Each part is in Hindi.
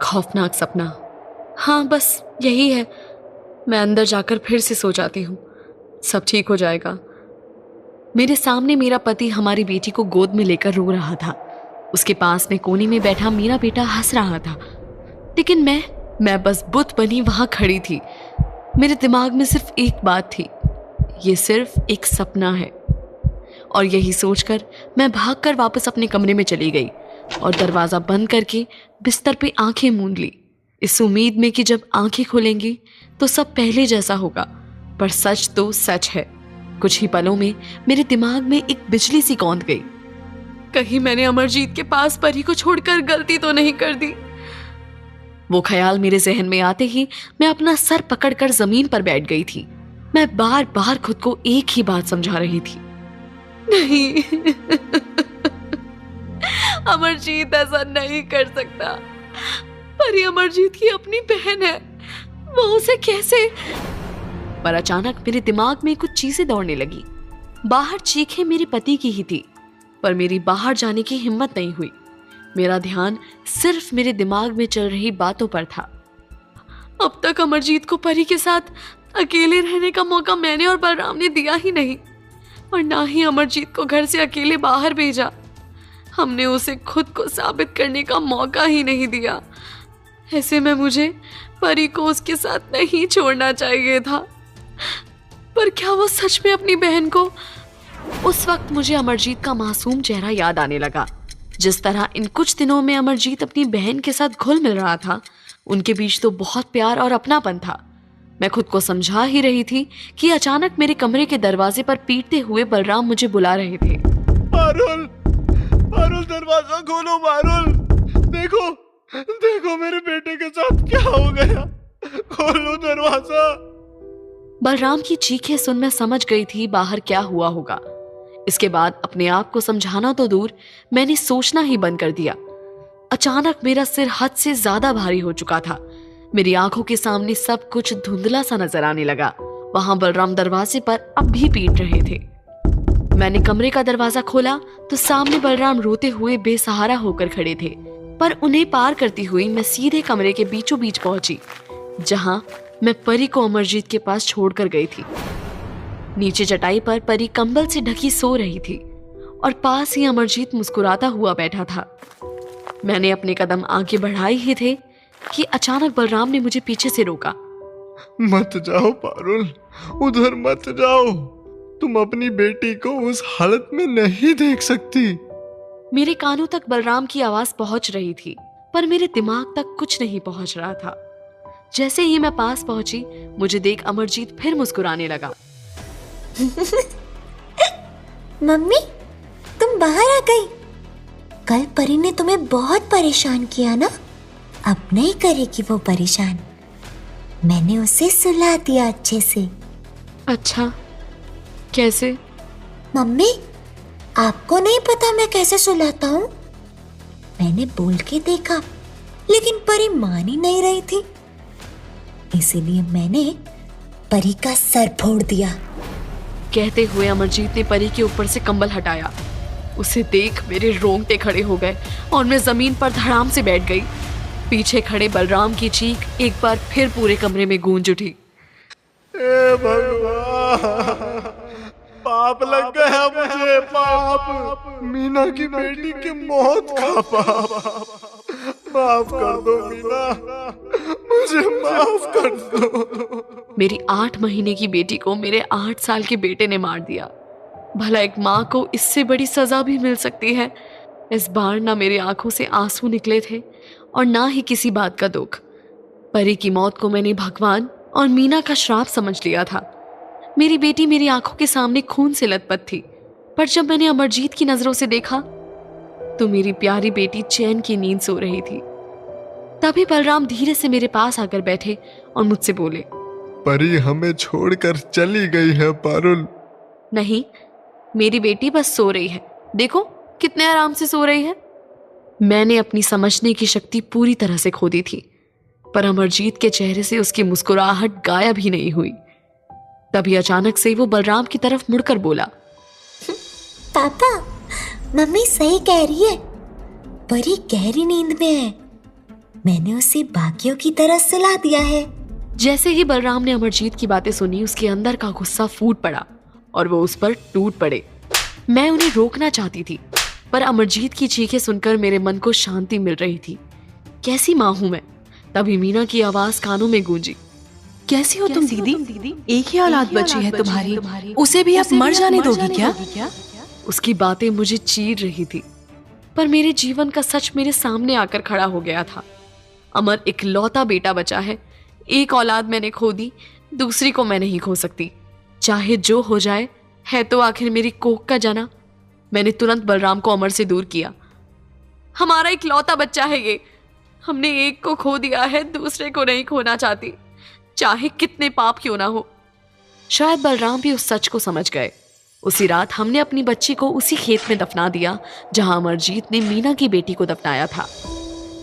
खौफनाक सपना। हाँ, बस यही है। मैं अंदर जाकर फिर से सो जाती हूँ, सब ठीक हो जाएगा। मेरे सामने मेरा पति हमारी बेटी को गोद में लेकर रो रहा था। उसके पास में कोने में बैठा मेरा बेटा हंस रहा था, लेकिन मैं बस बुत बनी वहां खड़ी थी। मेरे दिमाग में सिर्फ एक बात थी, ये सिर्फ एक सपना है। और यही सोचकर मैं भागकर वापस अपने कमरे में चली गई और दरवाजा बंद करके बिस्तर पे आंखें मूंद ली, इस उम्मीद में कि जब आंखें खुलेंगी तो सब पहले जैसा होगा। पर सच तो सच है, कुछ ही पलों में मेरे दिमाग में एक बिजली सी कौंध गई। कहीं मैंने अमरजीत के पास परी को छोड़कर गलती तो नहीं कर दी। वो ख्याल मेरे जहन में आते ही मैं अपना सर पकड़कर जमीन पर बैठ गई थी। मैं बार बार खुद को एक ही बात समझा रही थी, नहीं अमरजीत ऐसा नहीं कर सकता। परी अमरजीत की अपनी बहन है, वो उसे कैसे। पर अचानक मेरे दिमाग में कुछ चीजें दौड़ने लगी। बाहर चीखें मेरे पति की ही थी, पर मेरी बाहर जाने की हिम्मत नहीं हुई। मेरा ध्यान सिर्फ मेरे दिमाग में चल रही बातों पर था। अब तक अमरजीत को परी के साथ अकेले रहने का मौका मैंने और बलराम ने दिया ही नहीं, और ना ही अमरजीत को घर से अकेले बाहर भेजा। हमने उसे खुद को साबित करने का मौका ही नहीं दिया। ऐसे में मुझे परी को उसके साथ नहीं छोड़ना चाहिए था। पर क्या वो सच में अपनी बहन को। उस वक्त मुझे अमरजीत का मासूम चेहरा याद आने लगा। जिस तरह इन कुछ दिनों में अमरजीत अपनी बहन के साथ घुल मिल रहा था, उनके बीच तो बहुत प्यार और अपनापन था। मैं खुद को समझा ही रही थी कि अचानक मेरे कमरे के दरवाजे पर पीटते हुए बलराम मुझे बुला रहे थे। पारुल, पारुल दरवाजा खोलो पारुल, देखो देखो मेरे बेटे के साथ क्या हो गया, खोलो दरवाजा। बलराम की चीखें सुन मैं समझ गई थी बाहर क्या हुआ होगा। इसके बाद अपने आप को समझाना तो दूर, मैंने सोचना ही बंद कर दिया। अचानक मेरा सिर हद से ज्यादा भारी हो चुका था। मेरी आंखों के सामने सब कुछ धुंधला सा नजर आने लगा। वहां बलराम दरवाजे पर अब भी पीट रहे थे। मैंने कमरे का दरवाजा खोला तो सामने बलराम रोते हुए बेसहारा होकर खड़े थे। पर उन्हें पार करती हुई मैं सीधे कमरे के बीचों बीच पहुंची, जहां मैं परी को अमरजीत के पास छोड़कर गई थी। नीचे चटाई पर परी कंबल से ढकी सो रही थी और पास ही अमरजीत मुस्कुराता हुआ बैठा था। मैंने अपने कदम आगे बढ़ाए ही थे कि अचानक बलराम ने मुझे पीछे से रोका। मत जाओ पारुल, उधर मत जाओ, तुम अपनी बेटी को उस हालत में नहीं देख सकती। मेरे कानों तक बलराम की आवाज पहुंच रही थी, पर मेरे दिमाग तक कुछ नहीं पहुंच रहा था। जैसे ही मैं पास पहुंची, मुझे देख अमरजीत फिर मुस्कुराने लगा। मम्मी, तुम बाहर आ गई। कल परी ने तुम्हें बहुत परेशान किया ना, अब नहीं करेगी वो परेशान। मैंने उसे सुला दिया अच्छे से। अच्छा, कैसे? मम्मी, आपको नहीं पता मैं कैसे सुलाता हूँ? मैंने बोल के देखा, लेकिन परी मान ही नहीं रही थी, इसीलिए मैंने परी का सर फोड़ दिया। कहते हुए अमरजीत ने परी के ऊपर से कंबल हटाया। उसे देख मेरे रोंगटे खड़े हो गए और मैं जमीन पर धड़ाम से बैठ गई। पीछे खड़े बलराम की चीख एक बार फिर पूरे कमरे में गूंज उठी। ए भगवान, पाप लग गया मुझे, पाप। मीना की बेटी की मौत का पाप। माफ कर दो मीना, मुझे माफ कर दो। मेरी 8 महीने की बेटी को मेरे 8 साल के बेटे ने मार दिया। भला एक माँ को इससे बड़ी सजा भी मिल सकती है। इस बार ना मेरी आंखों से आंसू निकले थे और ना ही किसी बात का दुख। परी की मौत को मैंने भगवान और मीना का श्राप समझ लिया था। मेरी बेटी मेरी आंखों के सामने खून से लथपथ थी, पर जब मैंने अमरजीत की नजरों से देखा तो मेरी प्यारी बेटी चैन की नींद सो रही थी। तभी बलराम धीरे से मेरे पास आकर बैठे और मुझसे बोले, परी हमें छोड़कर चली गई है पारुल। नहीं, मेरी बेटी बस सो रही है, देखो कितने आराम से सो रही है। मैंने अपनी समझने की शक्ति पूरी तरह से खो दी थी, पर अमरजीत के चेहरे से उसकी मुस्कुराहट गायब ही नहीं हुई। तभी अचानक से वो बलराम की तरफ मुड़कर बोला, पापा, मम्मी सही कह रही है, परी गहरी नींद में है। मैंने उसे बाकियों की तरह सुला दिया है। जैसे ही बलराम ने अमरजीत की बातें सुनी, उसके अंदर का गुस्सा फूट पड़ा और वो उस पर टूट पड़े। मैं उन्हें रोकना चाहती थी, पर अमरजीत की चीखें सुनकर मेरे मन को शांति मिल रही थी। कैसी माँ हूं मैं। तभी मीना की आवाज कानों में गूंजी। कैसी हो तुम दीदी? एक ही औलाद बची है तुम्हारी, उसे भी अब मर जाने दोगी क्या? उसकी बातें मुझे चीर रही थी, पर मेरे जीवन का सच मेरे सामने आकर खड़ा हो गया था। अमर इकलौता बेटा बचा है। एक औलाद मैंने खो दी, दूसरी को मैं नहीं खो सकती। चाहे जो हो जाए, है तो आखिर मेरी कोख का जना। मैंने तुरंत बलराम को अमर से दूर किया। हमारा इकलौता बच्चा है ये। हमने एक को खो दिया है, दूसरे को नहीं खोना चाहती, चाहे कितने पाप क्यों ना हो। शायद बलराम भी उस सच को समझ गए। उसी रात हमने अपनी बच्ची को उसी खेत में दफना दिया जहां अमरजीत ने मीना की बेटी को दफनाया था।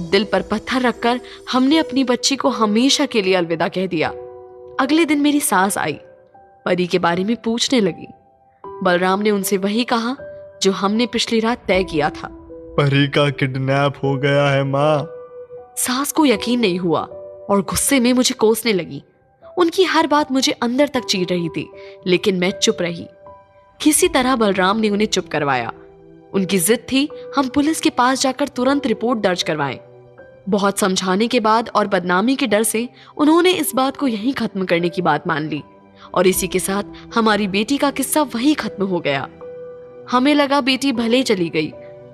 दिल पर पत्थर रखकर हमने अपनी बच्ची को हमेशा के लिए अलविदा कह दिया। अगले दिन मेरी सास आई, परी के बारे में पूछने लगी। बलराम ने उनसे वही कहा जो हमने पिछली रात तय किया था। परी का किडनैप हो गया है माँ। सास को यकीन नहीं हुआ और गुस्से में मुझे कोसने लगी। उनकी हर बात मुझे अंदर तक चीर रही थी, लेकिन मैं चुप रही। किसी तरह बलराम ने उन्हें चुप करवाया। उनकी जिद थी हम पुलिस के पास जाकर तुरंत रिपोर्ट दर्ज करवाएं। बहुत समझाने के बाद और बदनामी के डर से उन्होंने इस बात को यहीं खत्म करने की बात मान ली और इसी के साथ हमारी बेटी का किस्सा वहीं खत्म हो गया। हमें लगा बेटी भले चली गई,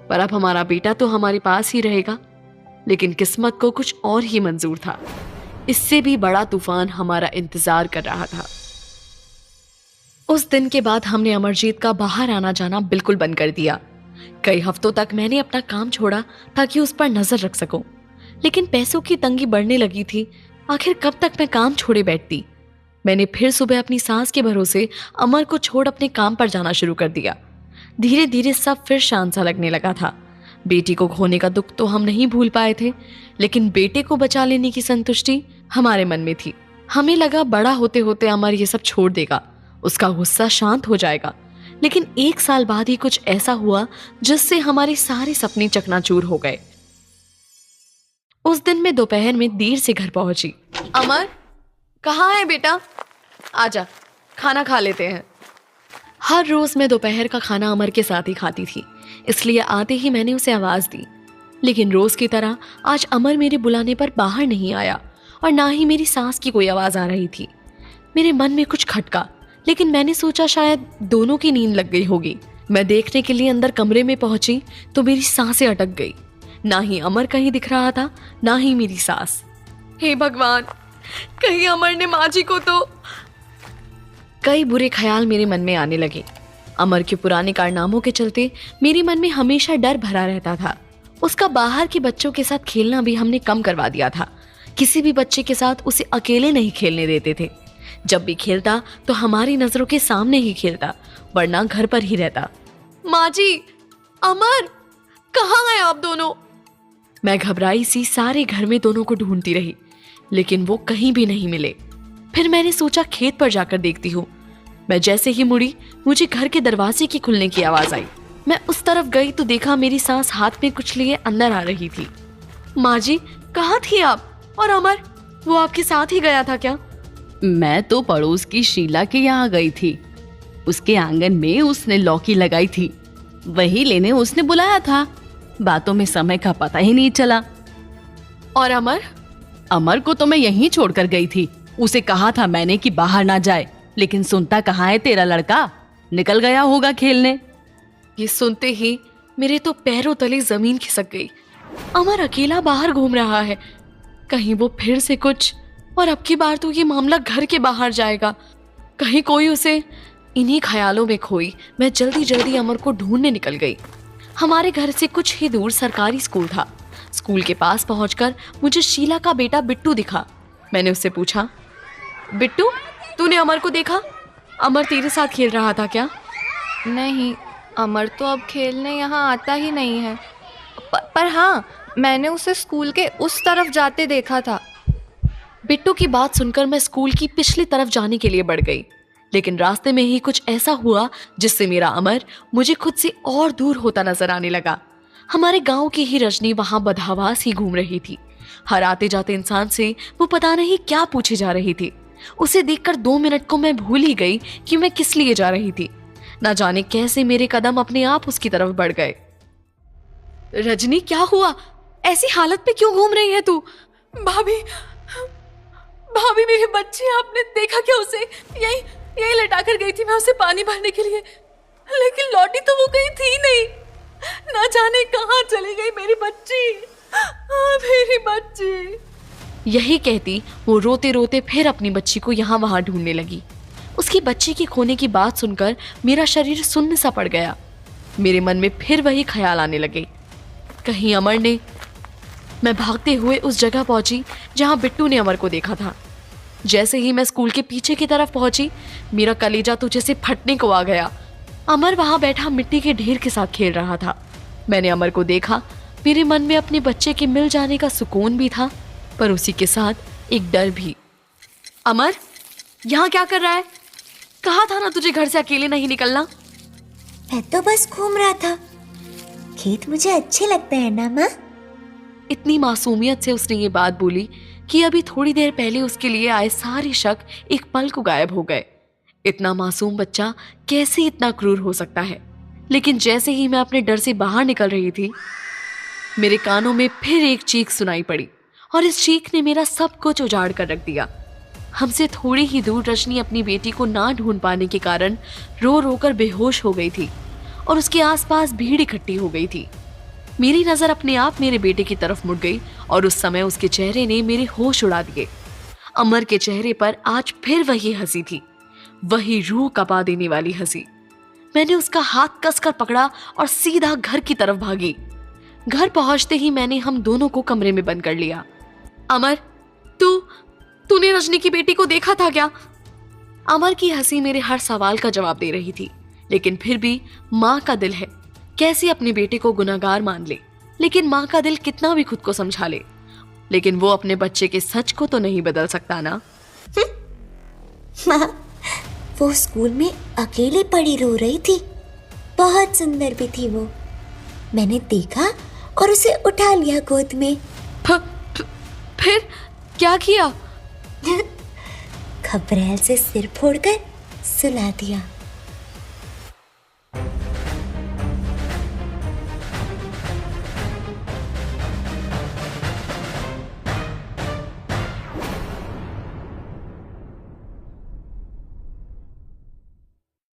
पर अब हमारा बेटा तो हमारे पास ही रहेगा। लेकिन किस्मत को कुछ और ही मंजूर था। इससे भी बड़ा तूफान हमारा इंतजार कर रहा था। उस दिन के बाद हमने अमरजीत का बाहर आना जाना बिल्कुल बंद कर दिया। कई हफ्तों तक मैंने अपना काम छोड़ा ताकि उस पर नजर रख सकूं, लेकिन पैसों की तंगी बढ़ने लगी थी। आखिर कब तक मैं काम छोड़े बैठती। मैंने फिर सुबह अपनी सास के भरोसे अमर को छोड़ अपने काम पर जाना शुरू कर दिया। धीरे धीरे सब फिर शांत सा लगने लगा था। बेटी को खोने का दुख तो हम नहीं भूल पाए थे, लेकिन बेटे को बचा लेने की संतुष्टि हमारे मन में थी। हमें लगा बड़ा होते होते अमर ये सब छोड़ देगा, उसका गुस्सा शांत हो जाएगा। लेकिन 1 साल बाद ही कुछ ऐसा हुआ जिससे हमारे सारे सपने चकनाचूर हो गए। उस दिन मैं दोपहर में देर से घर पहुंची। अमर, कहाँ है बेटा? आजा, खाना खा लेते हैं। हर रोज मैं दोपहर का खाना अमर के साथ ही खाती थी, इसलिए आते ही मैंने उसे आवाज दी। लेकिन रोज की तरह आज अमर मेरे बुलाने पर बाहर नहीं आया और ना ही मेरी सास की कोई आवाज आ रही थी। मेरे मन में कुछ खटका, लेकिन मैंने सोचा शायद दोनों की नींद लग गई होगी। मैं देखने के लिए अंदर कमरे में पहुंची तो मेरी सांसें अटक गई। ना ही अमर कहीं दिख रहा था, ना ही मेरी सास। हे भगवान, कहीं अमर ने माँ जी को तो। कई बुरे ख्याल मेरे मन में आने लगे। अमर के पुराने कारनामों के चलते मेरे मन में हमेशा डर भरा रहता था। उसका बाहर के बच्चों के साथ खेलना भी हमने कम करवा दिया था। किसी भी बच्चे के साथ उसे अकेले नहीं खेलने देते थे। जब भी खेलता तो हमारी नजरों के सामने ही खेलता, वरना घर पर ही रहता। माँ जी, अमर, कहाँ गए आप दोनों? मैं घबराई सी सारे घर में दोनों को ढूंढती रही, लेकिन वो कहीं भी नहीं मिले। फिर मैंने सोचा खेत पर जाकर देखती हूँ। मैं जैसे ही मुड़ी, मुझे घर के दरवाजे की खुलने की आवाज आई। मैं उस तरफ गई तो देखा मेरी सास हाथ में कुछ लिए अंदर आ रही थी। माँ जी, कहाँ थी आप? और अमर, वो आपके साथ ही गया था क्या? मैं तो पड़ोस की शीला के यहाँ गई थी। उसके आंगन में उसने लौकी लगाई थी, वही लेने उसने बुलाया था। बातों में समय का पता ही नहीं चला। और अमर? अमर को तो मैं यहीं छोड़कर गई थी। उसे कहा था मैंने कि बाहर ना जाए, लेकिन सुनता कहाँ है तेरा लड़का, निकल गया होगा खेलने। ये सुनते ही मेरे तो पैरों तले जमीन खिसक गई। अमर अकेला बाहर घूम रहा है, कहीं वो फिर से कुछ। और अब की बार तो ये मामला घर के बाहर जाएगा, कहीं कोई उसे। इन्हीं ख्यालों में खोई मैं जल्दी जल्दी अमर को ढूंढने निकल गई। हमारे घर से कुछ ही दूर सरकारी स्कूल था। स्कूल के पास पहुंचकर मुझे शीला का बेटा बिट्टू दिखा। मैंने उससे पूछा, बिट्टू, तूने अमर को देखा? अमर तेरे साथ खेल रहा था क्या? नहीं, अमर तो अब खेलने यहाँ आता ही नहीं है। पर हाँ, मैंने उसे स्कूल के उस तरफ जाते देखा था। बिट्टू की बात सुनकर मैं स्कूल की पिछली तरफ जाने के लिए बढ़ गई, लेकिन रास्ते में ही कुछ ऐसा हुआ जिससे मेरा अमर मुझे खुद से और दूर होता नजर आने लगा। हमारे गांव की ही रजनी वहां बदहवास ही घूम रही थी। हर आते जाते इंसान से वो पता नहीं क्या पूछे जा रही थी। उसे देखकर 2 मिनट को मैं भूल ही गई कि मैं किस लिए जा रही थी। ना जाने कैसे मेरे कदम अपने आप उसकी तरफ बढ़ गए। रजनी, क्या हुआ? ऐसी हालत पे क्यों घूम रही है तू? भाभी, भाभी मेरी बच्ची, आपने देखा क्या? उसे यही लटा कर गई थी मैं उसे पानी भरने के लिए, लेकिन लौटी तो वो कहीं थी नहीं। ना जाने कहाँ चली गई मेरी बच्ची, मेरी बच्ची। यही कहती वो रोते रोते फिर अपनी बच्ची को यहाँ वहां ढूंढने लगी। उसकी बच्ची के खोने की बात सुनकर मेरा शरीर सुन्न सा पड़ गया। मेरे मन में फिर वही ख्याल आने लगे, कहीं अमर ने। मैं भागते हुए उस जगह पहुंची जहां बिट्टू ने अमर को देखा था। जैसे ही मैं स्कूल के पीछे की तरफ पहुंची, मेरा कलेजा तो जैसे फटने को आ गया। अमर वहां बैठा मिट्टी के ढेर के साथ खेल रहा था। मैंने अमर को देखा। मेरे मन में अपने बच्चे के मिल जाने का सुकून भी था, पर उसी के साथ एक डर भी। अमर, यहाँ क्या कर रहा है? कहा था ना तुझे घर से अकेले नहीं निकलना। मैं तो बस घूम रहा था। खेत मुझे अच्छे लगते हैं ना माँ? इतनी मासूमियत से उसने ये बात बोली कि अभी थोड़ी देर पहले उसके लिए आए सारे शक एक पल को गायब हो गए। इतना मासूम बच्चा कैसे इतना क्रूर हो सकता है? लेकिन जैसे ही मैं अपने डर से बाहर निकल रही थी, मेरे कानों में फिर एक चीख सुनाई पड़ी, और इस चीख ने मेरा सब कुछ उजाड़ कर रख दिया। हमसे थोड़ी ही दूर रजनी अपनी बेटी को ना ढूंढ पाने के कारण रो रो कर बेहोश हो गई थी, और उसके आसपास भीड़ इकट्ठी हो गई थी। मेरी नजर अपने आप मेरे बेटे की तरफ मुड़ गई, और उस समय उसके चेहरे ने मेरे होश उड़ा दिए। अमर के चेहरे पर आज फिर वही हंसी थी, वही रूह कपा देने वाली हंसी। मैंने उसका हाथ कसकर पकड़ा और सीधा घर की तरफ भागी। घर पहुंचते ही मैंने हम दोनों को कमरे में बंद कर लिया। अमर, तूने रजनी की बेटी को देखा था क्या? अमर की हंसी मेरे हर सवाल का जवाब दे रही थी, लेकिन फिर भी माँ का दिल है, कैसे अपने बेटे को गुनहगार मान ले। लेकिन माँ का दिल कितना भी खुद को समझा ले, लेकिन वो अपने बच्चे के सच को तो नहीं बदल सकता ना। माँ, वो स्कूल में अकेली पड़ी रो रही थी। बहुत सुंदर भी थी वो। मैंने देखा और उसे उठा लिया गोद में। फिर क्या किया? खबरेल से सिर फोड़कर सुला दिया।